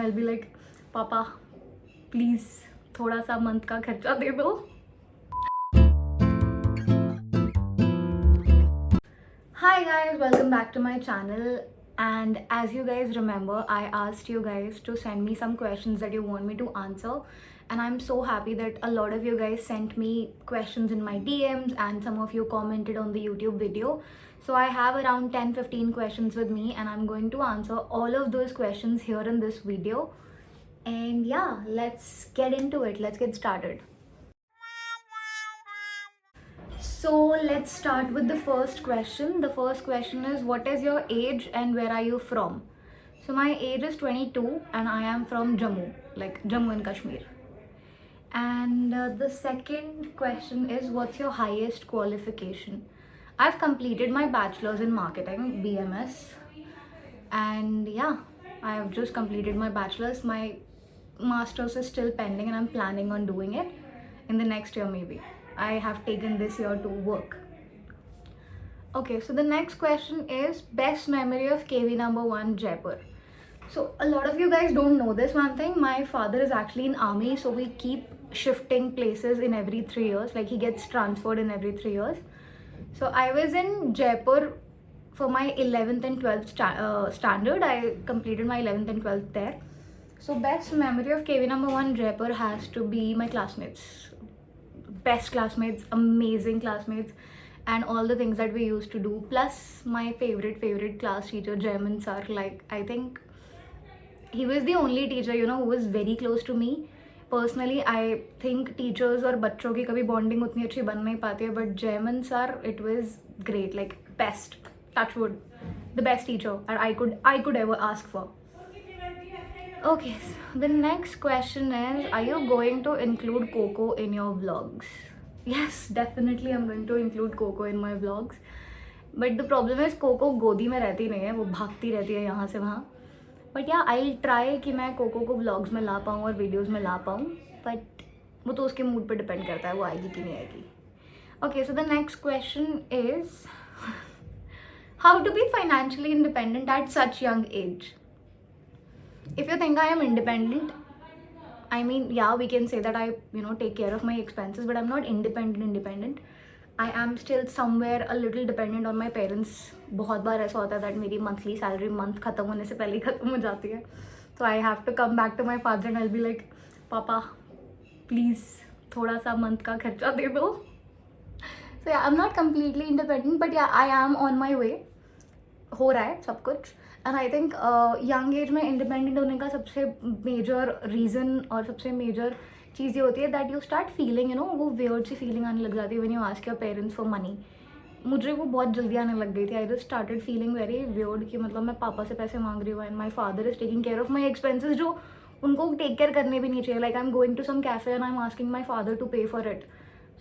I'll be like, पापा please थोड़ा सा मंथ का खर्चा दे दो. Hi guys, welcome back to my channel. And as you guys remember, I asked you guys to send me some questions that you want me to answer. And I'm so happy that a lot of you guys sent me questions in my DMs and some of you commented on the YouTube video. So I have around 10-15 questions with me and I'm going to answer all of those questions here in this video. And yeah, let's get into it. Let's get started. So let's start with the first question. The first question is, what is your age and where are you from? So my age is 22 and I am from Jammu, like Jammu and Kashmir. And the second question is, what's your highest qualification? I've completed my bachelor's in marketing, BMS. And yeah, I have just completed my bachelor's. My master's is still pending and I'm planning on doing it in the next year maybe. I have taken this year to work. Okay, so the next question is, best memory of KV number 1 Jaipur. So a lot of you guys don't know this one thing. My father is actually in army, so we keep shifting places in every 3 years. Like he gets transferred in every 3 years. So I was in Jaipur for my 11th and 12th standard. I completed my 11th and 12th there. So best memory of KV number 1 Jaipur has to be my classmates. Best classmates, amazing classmates, and all the things that we used to do. Plus my favorite class teacher, Jaiman sir. Like I think he was the only teacher, who was very close to me. Personally, I think teachers और बच्चों की कभी bonding उतनी अच्छी बन नहीं पाती है, but Jaiman sir, it was great, like best, touch wood, the best teacher that I could ever ask for. Okay, so the next question is, are you going to include Coco in your vlogs? Yes, definitely I'm going to include Coco in my vlogs. But the problem is Coco गोदी में रहती नहीं है, वो भागती रहती है यहाँ से वहाँ. But yeah, I'll try कि मैं Coco को vlogs में ला पाऊँ और videos में ला पाऊँ. But वो तो उसके mood पे depend करता है, वो आएगी कि नहीं आएगी. Okay, so the next question is, how to be financially independent at such young age? If you think I am independent, I mean, yeah, we can say that I, take care of my expenses, but I'm not independent. I am still somewhere a little dependent on my parents. बहुत बार ऐसा होता है that मेरी monthly salary month खत्म होने से पहले ही खत्म हो जाती है. So I have to come back to my father and I'll be like, पापा please थोड़ा सा month का खर्चा दे दो. So yeah, I'm not completely independent, but yeah, I am on my way. हो रहा है सब कुछ. And I think young age में इंडिपेंडेंट होने का सबसे मेजर रीज़न और सबसे मेजर चीज़ ये होती है दैट यू स्टार्ट फीलिंग, वो वियर्ड सी फीलिंग आने लग जाती है when you ask your parents for money. मुझे वो बहुत जल्दी आने लग गई थी. I just started feeling very weird कि मतलब मैं पापा से पैसे मांग रही हूँ and my father is taking care of my expenses जो उनको टेक केयर करने भी नहीं चाहिए. Like I am going to some cafe and I am asking my father to pay for it.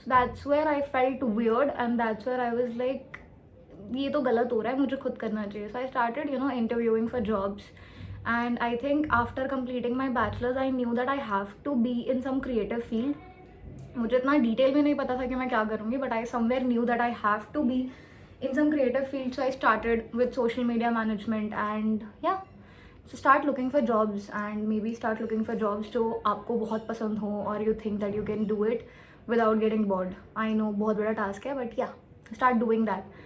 So that's where I felt weird and that's where I was like, ये तो गलत हो रहा है, मुझे खुद करना चाहिए. So I started interviewing for jobs and I think after completing my bachelors I knew that I have to be in some creative field. मुझे इतना डिटेल में नहीं पता था कि मैं क्या करूँगी, but I somewhere knew that I have to be in some creative field. So I started with social media management and yeah so start looking for jobs and maybe start looking for jobs जो आपको बहुत पसंद हो और you think that you can do it without getting bored. I know बहुत बड़ा task है, but yeah start doing that.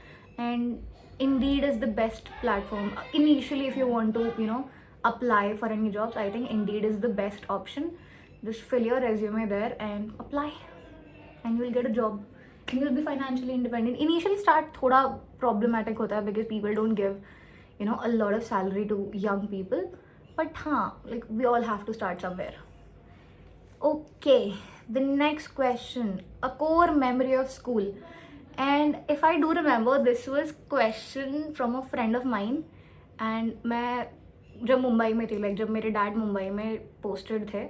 And Indeed is the best platform initially if you want to apply for any jobs. I think Indeed is the best option. Just fill your resume there and apply and you'll get a job and you'll be financially independent. Initially start thoda problematic hota hai because people don't give a lot of salary to young people, but like we all have to start somewhere. Okay, the next question, a core memory of school. And if I do remember, this was question from a friend of mine. And मैं जब मुंबई में थी, like जब मेरे dad Mumbai में posted थे,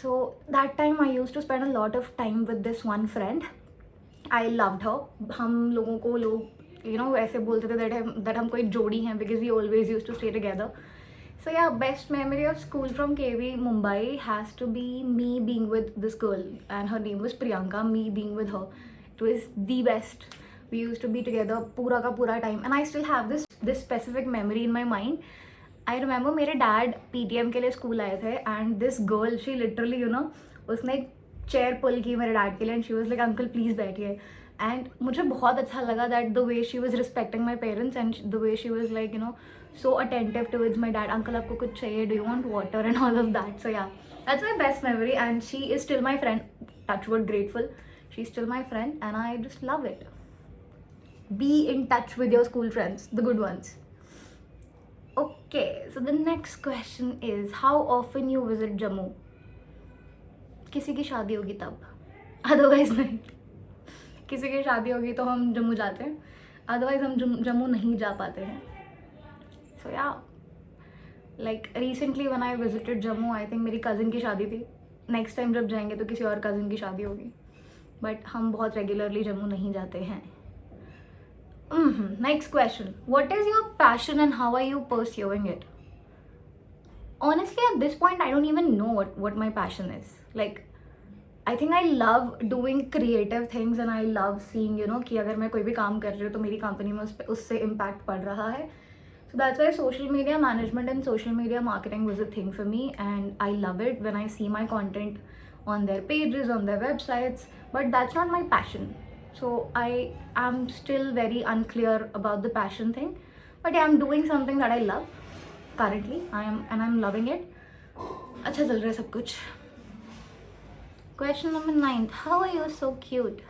so that time I used to spend a lot of time with this one friend. I loved her. हम लोगों को लोग ऐसे बोलते थे that हम कोई जोड़ी हैं because we always used to stay together. So yeah, best memory of school from KV Mumbai has to be me being with this girl and her name was Priyanka. Me being with her, it was the best. We used to be together पूरा का पूरा time and I still have this specific memory in my mind. I remember मेरे dad PTM के लिए school आए थे and this girl she literally उसने एक चेयर पुल की मेरे डैड के लिए and she was like uncle please बैठिए. एंड मुझे बहुत अच्छा लगा that the way she was respecting my parents and the way she was like so attentive towards my dad. Uncle, आपको कुछ चाहिए? Do you want water? And all of that. So yeah, that's my best memory and she is still my friend. Touchwood, grateful. She's still my friend and I just love it. Be in touch with your school friends, the good ones. Okay, so the next question is how often you visit Jammu? किसी की शादी होगी तब, otherwise नहीं. किसी की शादी होगी तो हम जम्मू जाते हैं, otherwise हम जम्मू नहीं जा पाते हैं. So yeah, like recently when I visited Jammu, I think मेरी cousin की शादी थी. Next time जब जाएंगे तो किसी और cousin की शादी होगी. But हम बहुत regularly जम्मू नहीं जाते हैं. Next question. What is your passion and how are you pursuing it? Honestly, at this point, I don't even know what my passion is. Like, I think I love doing creative things and I love seeing, कि अगर मैं कोई भी काम कर रही हूँ तो मेरी कंपनी में उससे impact पड़ रहा है. So that's why social media management and social media marketing was a thing for me and I love it when I see my content on their pages, on their websites, but that's not my passion. So I am still very unclear about the passion thing, but yeah, I'm doing something that I love currently. I'm loving it. अच्छा चल रहा है सब कुछ. Question number 9. How are you so cute?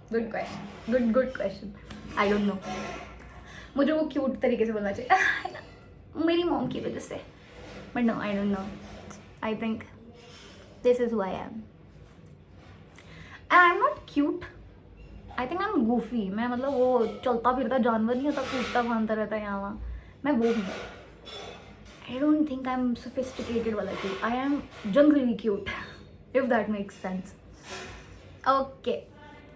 Good question. Good question. I don't know. मुझे वो cute तरीके से बोलना चाहिए मेरी मॉम की वजह से. But no, I don't know. I think this is who I am. And I'm not cute. I think I'm goofy. मैं मतलब वो चलता फिरता जानवर नहीं होता, कूदता भानता रहता है यहाँ वहाँ. मैं वो हूँ. I don't think I'm sophisticated वाला cute. I am jungly cute. If that makes sense. Okay.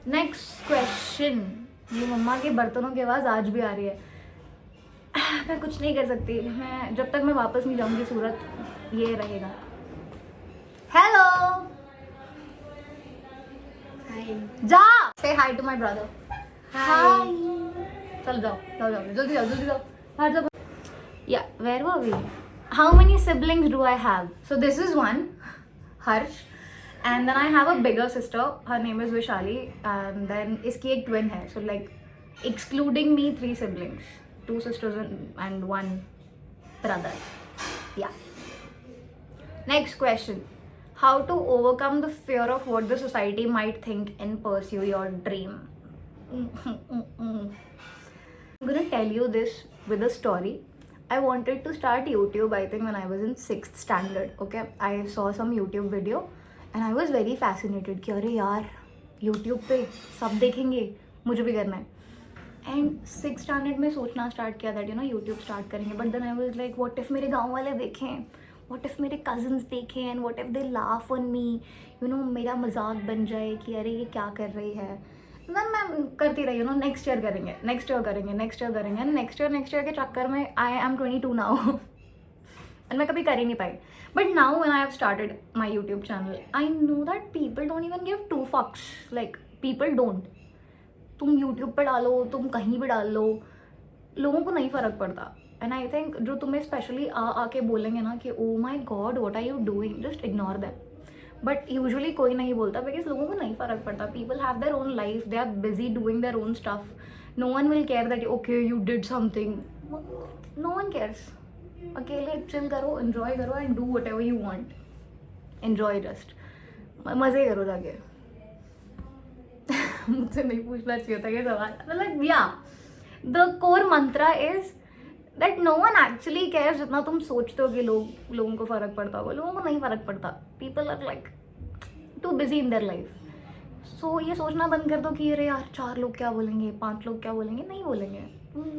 Next question. ये मम्मा के बर्तनों की आवाज़ आज भी आ रही है. मैं कुछ नहीं कर सकती. मैं जब तक मैं वापस नहीं जाऊंगी सूरत ये रहेगा. हेलो. हाय. जा. से हाय टू माय ब्रदर. हाय. चल जाओ जल्दी जाओ. बाहर जाओ. Yeah, where were we? How many siblings do I have? So this is one, Harsh. And then I have a bigger sister. Her name is Vishali. And then इसकी एक twin है. So like excluding me 3 siblings, 2 sisters and 1 brother. Yeah. Next question. How to overcome the fear of what the society might think and pursue your dream? I'm gonna tell you this with a story. I wanted to start YouTube, I think when I was in 6th standard. Okay, I saw some YouTube video and I was very fascinated कि अरे यार YouTube पे सब देखेंगे, मुझे भी करना है. एंड 6th स्टैंडर्ड में सोचना स्टार्ट किया दैट यूट्यूब स्टार्ट करेंगे. But then I was like what if मेरे गांव वाले देखें, व्हाट इफ़ मेरे कजन्स देखें and what if they laugh on me, मेरा मजाक बन जाए कि अरे ये क्या कर रही है. देन मैं करती रही नेक्स्ट ईयर करेंगे एंड नेक्स्ट ईयर के चक्कर में आई एम 22 नाउ एंड मैं कभी कर ही नहीं पाई. But now when I have started my YouTube channel I know that people don't even give 2 fucks. Like people don't. तुम यूट्यूब पे डालो, तुम कहीं भी डाल लो, लोगों को नहीं फ़र्क पड़ता. एंड आई थिंक जो तुम्हें स्पेशली आके बोलेंगे ना कि oh my god what are you doing, just ignore them. But usually कोई नहीं बोलता बिकॉज लोगों को नहीं फ़र्क पड़ता. People have their own life, they are busy doing their own stuff. No one will care that okay you did something. No one cares. अकेले chill करो, एन्जॉय करो and do whatever you want. Enjoy just मज़े करो जाके. मुझसे नहीं पूछना चाहिए था ये सवाल. मतलब या the core mantra is that no one actually cares. जितना तुम सोचते हो कि लोगों को फ़र्क पड़ता होगा, लोगों को नहीं फ़र्क पड़ता. People are like too busy in their life. So ये सोचना बंद कर दो कि अरे यार 4 लोग क्या बोलेंगे, 5 लोग क्या बोलेंगे. नहीं बोलेंगे.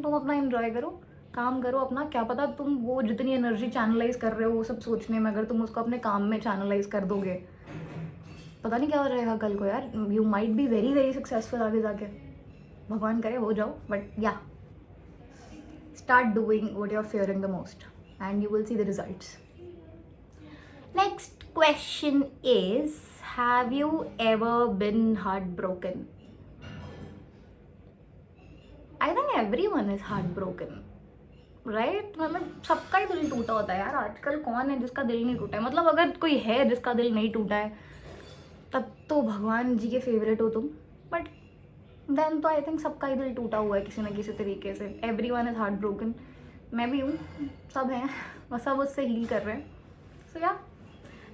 तुम अपना एंजॉय करो, काम करो अपना. क्या पता तुम वो जितनी एनर्जी चैनलाइज कर रहे हो वो सब सोचने में, अगर तुम उसको अपने काम में चैनलाइज कर दोगे, पता नहीं क्या हो जाएगा कल को यार. You might be very very successful आगे जाके. भगवान करे हो जाओ. But yeah start doing what you are fearing the most and you will see the results. Next question is have you ever been heart broken? I think everyone is heartbroken. Right मतलब सबका ही दिल टूटा होता है यार, आजकल कौन है जिसका दिल नहीं टूटा है, मतलब अगर कोई है जिसका दिल नहीं टूटा है तब तो भगवान जी के फेवरेट हो तुम, बट देन तो आई थिंक सबका ही दिल टूटा हुआ है किसी ना किसी तरीके से, every one is heart broken, मैं भी हूँ, सब हैं, और सब उससे हील कर रहे हैं, सो या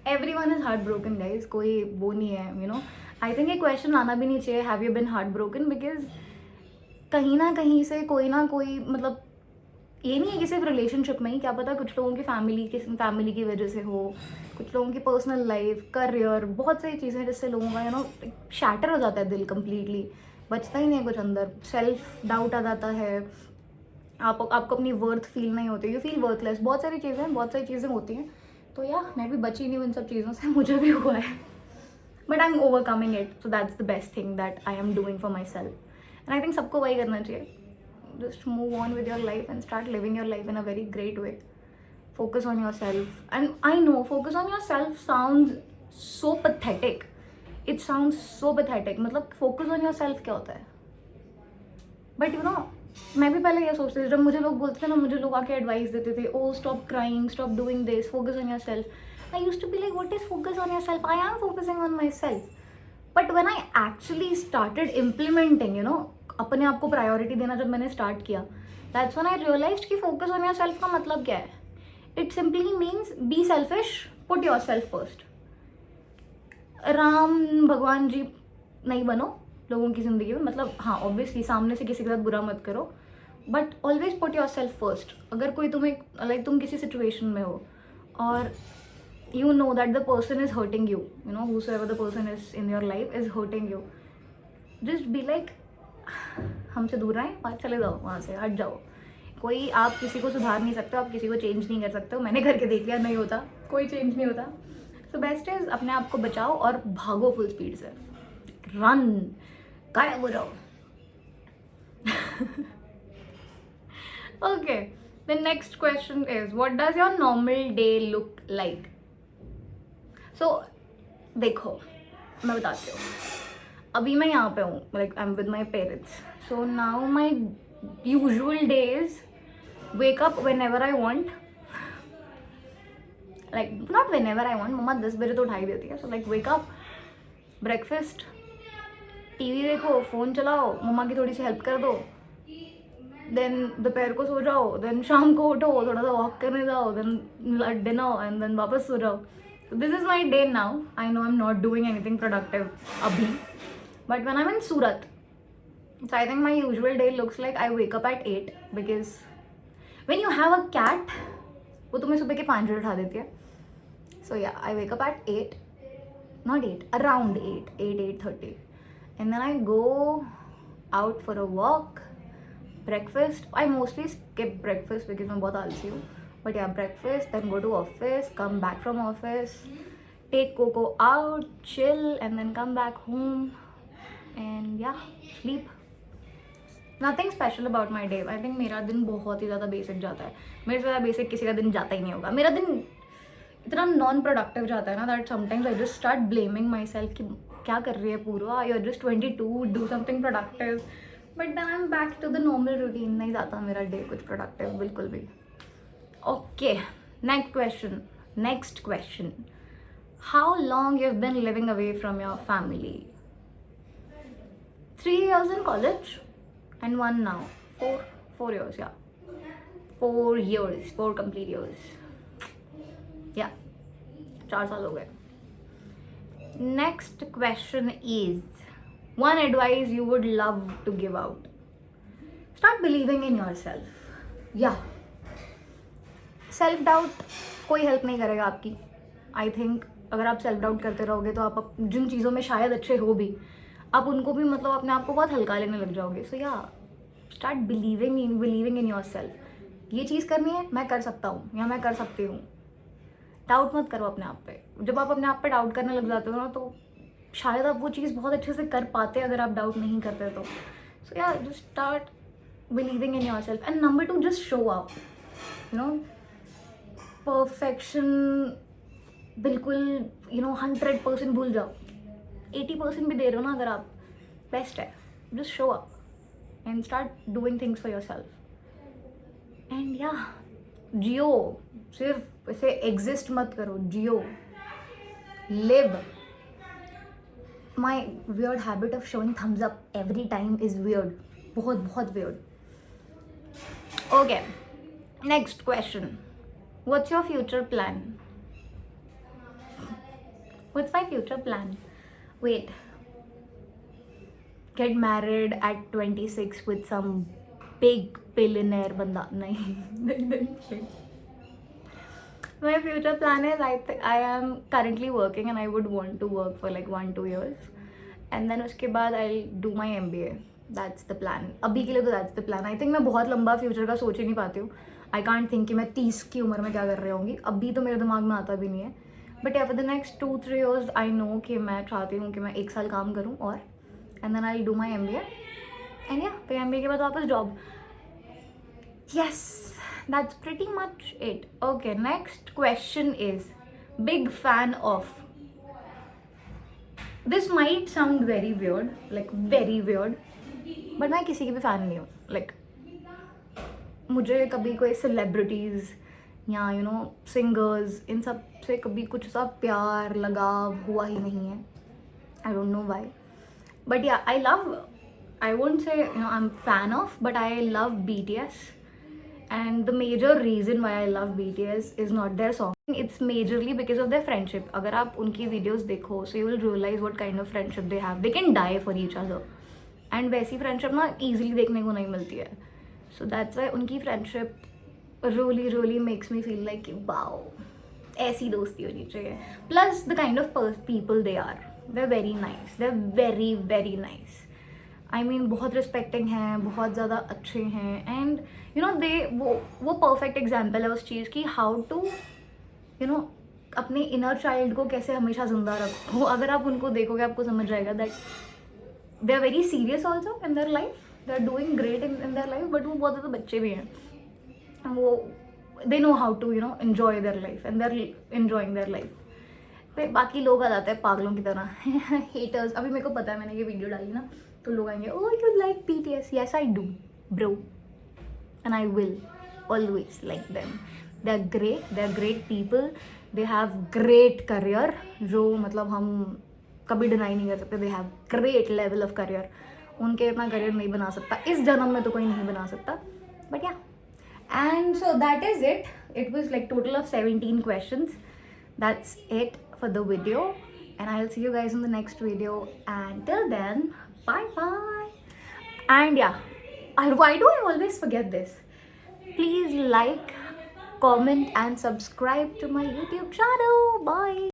every one is heart broken guys, कोई वो नहीं है, यू नो आई थिंक ये क्वेश्चन आना भी नहीं चाहिए, have you been heart broken, because कहीं ना कहीं से कोई ना कोई, मतलब ये नहीं है कि सिर्फ रिलेशनशिप में ही, क्या पता कुछ लोगों की फैमिली की वजह से हो, कुछ लोगों की पर्सनल लाइफ, करियर, बहुत सारी चीज़ें जिससे लोगों का यू नो शैटर हो जाता है दिल कम्प्लीटली, बचता ही नहीं है कुछ अंदर, सेल्फ डाउट आ जाता है, आपको अपनी वर्थ फील नहीं होती, यू फील वर्थलेस, बहुत सारी चीज़ें होती हैं, तो या मैं भी बची नहीं हूँ इन सब चीज़ों से, मुझे भी हुआ है, but I am overcoming it, so that's the best thing that I am doing for my self, and I think सबको वही करना चाहिए, just move on with your life and start living your life in a very great way. Focus on yourself, and I know focus on yourself sounds so pathetic, it sounds so pathetic, मतलब focus on yourself क्या होता है, but you know मैं भी पहले ये सोचती थी, जब मुझे लोग बोलते थे ना, मुझे लोग आके एडवाइस देते थे, oh stop crying, stop doing this, focus on yourself, I used to be like what is focus on yourself, I am focusing on myself, but when I actually started implementing, you know अपने आप को priority देना जब मैंने start किया, that's when I realised कि focus on your self का मतलब क्या है, it simply means be selfish, put your self first, Ram भगवान जी नहीं बनो लोगों की ज़िंदगी में, मतलब हाँ ऑब्वियसली सामने से किसी के साथ बुरा मत करो, but always put your self first, अगर कोई तुम्हें लाइक तुम किसी सिचुएशन में हो और you know that the person is hurting you, you know whosoever the person is in your life is hurting you, just be like हमसे दूर रहें और चले जाओ, वहाँ से हट जाओ, कोई आप किसी को सुधार नहीं सकते हो, आप किसी को चेंज नहीं कर सकते हो, मैंने करके देख लिया, नहीं होता, कोई चेंज नहीं होता, सो बेस्ट इज अपने आप को बचाओ और भागो फुल स्पीड से, रन, गायब हो जाओ। Okay, the next question is what does your normal day look like, so देखो मैं बताती हूँ, अभी मैं यहाँ पे हूँ, like I am with my parents, so now my usual days wake up whenever I want, like not whenever I want, मम्मा 10 बजे तो उठाई देती है, so like wake up, breakfast, TV देखो, फ़ोन चलाओ, मम्मा की थोड़ी सी हेल्प कर दो, देन दोपहर को सो जाओ, देन शाम को उठो, थोड़ा सा वॉक करने जाओ, देन डिनर एंड देन वापस सो जाओ, this is my day now, I know I am not doing anything productive अभी, but when I'm in Surat, so I think my usual day looks like I wake up at 8, because when you have a cat, वो तुम्हें सुबह के 5 बजे उठा देती है, so yeah, I wake up at 8, not 8, around 8:30, and then I go out for a walk, breakfast, I mostly skip breakfast because मैं बहुत आलसी हूँ, but yeah, breakfast, then go to office, come back from office, take Coco out, chill, and then come back home, and yeah, sleep. Nothing special about my day. I think मेरा दिन बहुत ही ज़्यादा basic जाता है, मेरे से ज़्यादा basic किसी का दिन जाता ही नहीं होगा, मेरा दिन इतना नॉन प्रोडक्टिव जाता है ना, that sometimes I just start blaming myself कि क्या कर रही है Purva, you are just 22, do something productive, but then I am back to the normal routine, नहीं जाता मेरा डे कुछ प्रोडक्टिव बिल्कुल भी। Okay, next question, how long you have been living away from your family? 3 years in college and 1 now, 4 years, yeah, 4 complete years, yeah, 4 साल हो गए। Next question is one advice you would love to give out, start believing in yourself, yeah, self doubt कोई help नहीं करेगा आपकी, I think अगर आप self doubt करते रहोगे तो आप जिन चीज़ों में शायद अच्छे हो भी, आप उनको भी मतलब अपने आप को बहुत हल्का लेने लग जाओगे, सो या start believing in your self, ये चीज़ करनी है, मैं कर सकता हूँ या मैं कर सकती हूँ, डाउट मत करो अपने आप पे, जब आप अपने आप पे डाउट करने लग जाते हो ना, तो शायद आप वो चीज़ बहुत अच्छे से कर पाते अगर आप डाउट नहीं करते तो, सो या just start believing in your self, and number 2 just show up, you know perfection बिल्कुल, यू नो 100% भूल जाओ, 80% भी दे रहे हो ना अगर आप, बेस्ट है, just show up and start doing things for yourself, and yeah जियो, सिर्फ इसे एग्जिस्ट मत करो, जियो, live. My weird habit of showing thumbs up every time is weird, बहुत बहुत weird. Okay, next question. What's your future plan? What's my future plan? Wait. Get married at 26 with some big billionaire banda. Nahi. My future plan is I am currently working and I would want to work for like 1-2 years. And then उसके बाद I'll do my MBA. That's the plan. अभी के लिए तो that's the plan. I think मैं बहुत लंबा future का सोच ही नहीं पाती हूँ. I can't think कि मैं 30 की उम्र में क्या कर रही होंगी. अभी तो मेरे दिमाग में आता भी नहीं है. बट या for the next 2-3 years I know कि मैं चाहती हूँ कि मैं 1 साल काम करूँ और and then I do my MBA and या फिर MBA के बाद वापस job. Yes, that's pretty much it. Okay, next question is big fan of. This might sound very weird, like very weird, but मैं किसी की भी फ़ैन नहीं हूँ. लाइक मुझे कभी कोई सेलिब्रिटीज़ या यू नो सिंगर्स, इन सब से कभी कुछ सा प्यार लगाव हुआ ही नहीं है. I don't know why, but yeah I love, I won't say you know I am fan of, but I love BTS. And the major reason why I love BTS is not their song, it's majorly because of their friendship. अगर आप उनकी videos देखो so you will realize what kind of friendship they have. They can die for each other and वैसी friendship ना easily देखने को नहीं मिलती है. सो दैट्स वाई उनकी friendship really makes me feel like wow, ऐसी दोस्ती होनी चाहिए. Plus the kind of people they are, they're very nice, they're very nice. I mean बहुत respecting हैं, बहुत ज़्यादा अच्छे हैं and you know they वो perfect example है उस चीज़ की, how to you know अपने inner child को कैसे हमेशा जिंदा रखो. अगर आप उनको देखोगे आपको समझ जाएगा that they are very serious also in their life, they are doing great in their life, but वो बहुत ज़्यादा बच्चे भी हैं. वो they know how to you know enjoy their life and they're enjoying their life. फिर बाकी लोग आ जाते हैं पागलों की तरह, haters. अभी मेरे को पता है, मैंने ये वीडियो डाली ना तो लोग आएंगे, oh you like BTS. Yes I do bro, and I will always like them. They're great people, they have great career जो मतलब हम कभी डिनाई नहीं कर सकते. They have great level of career. उनके इतना करियर नहीं बना सकता इस जन्म में, तो कोई नहीं बना सकता. बट या, and so that is it. It was like total of 17 questions. That's it for the video and I'll see you guys in the next video, and till then bye bye. And yeah, why do I always forget this? Please like, comment and subscribe to my YouTube channel. Bye.